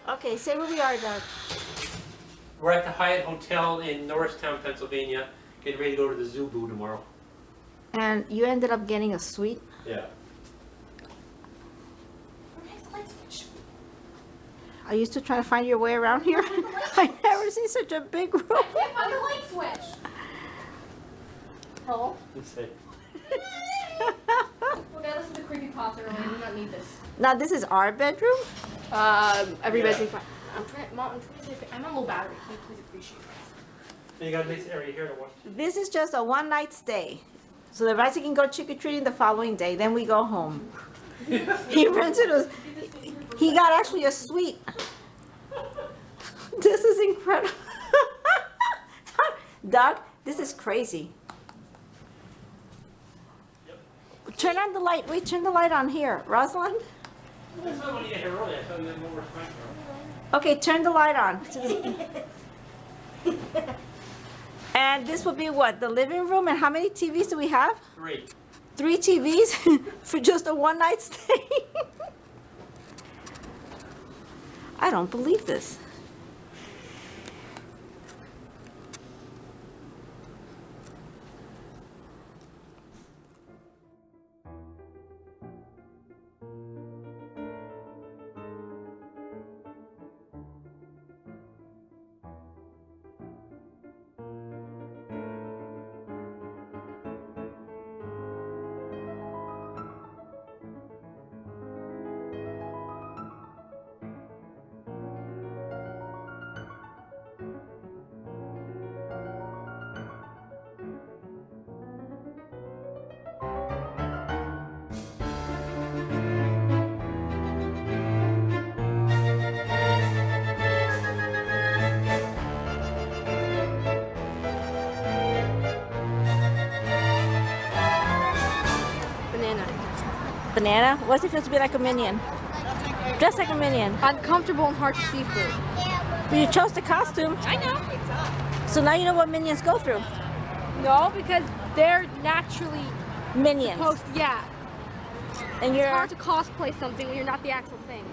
Okay, say where we are, Doug. We're at the Hyatt Hotel in Norristown, Pennsylvania, getting ready to go to the Zoo Boo tomorrow. And you ended up getting a suite. Yeah. Where's the light switch? Are you still trying to find your way around here? I never seen such a big room. I can't find the light switch. Hello? Let's see. Okay, listen to creepypasta earlier. We don't need this. Now this is our bedroom. Everybody's Yeah. fine. Mom, I'm trying to say, I'm on low battery. Can you please appreciate this? You got a nice area here to watch. This is just a one-night stay. So the Rising can go trick-or-treating the following day, then we go home. He rented us. He got actually a suite. This is incredible. Doug, this is crazy. Turn on the light. Wait, turn the light on here. Rosalind? That's not when you get here early. I thought you had more respect for Okay, turn the light on. And this will be what? The living room? And how many TVs do we have? 3. 3 TVs for just a one-night stay? I don't believe this. Banana. Banana? What's it feels to be like a minion? Dressed like a minion. Uncomfortable and hard to see through. But you chose the costume, I know. so now you know what minions go through. No, because they're naturally Minions. yeah. And It's you're hard to cosplay something when you're not the actual thing.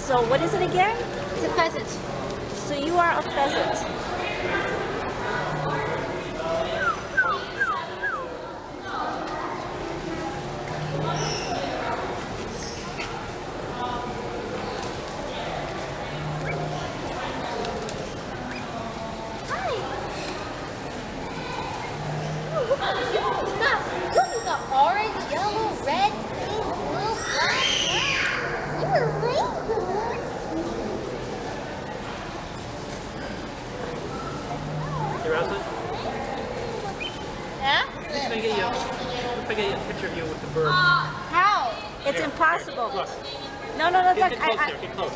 So what is it again? It's a pheasant. So you are a pheasant. Hi. Oh, look at you. You got orange, yellow, red, pink, blue, black. You're a rainbow. Hey, Rosalind, Yeah? if I get you, if I get you a picture of you with the bird. How? It's Here, impossible. Here, look. No, look. Get close there, get close.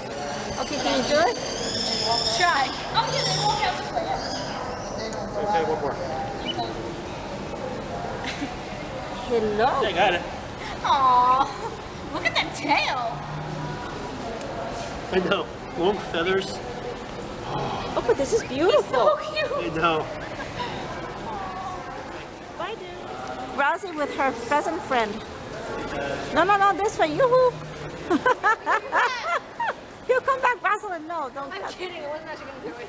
Okay, can you do it? Try. Oh, yeah, they won't have to play it. Okay, one more. Hello. I got it. Aw, look at that tail. I know. Long feathers. Oh, but this is beautiful. So cute. I know. Bye, dude. Rosie with her pheasant friend. No, this way. Yoo-hoo. You come back, Rosalind. No, don't. I'm kidding. I wasn't actually going to do it.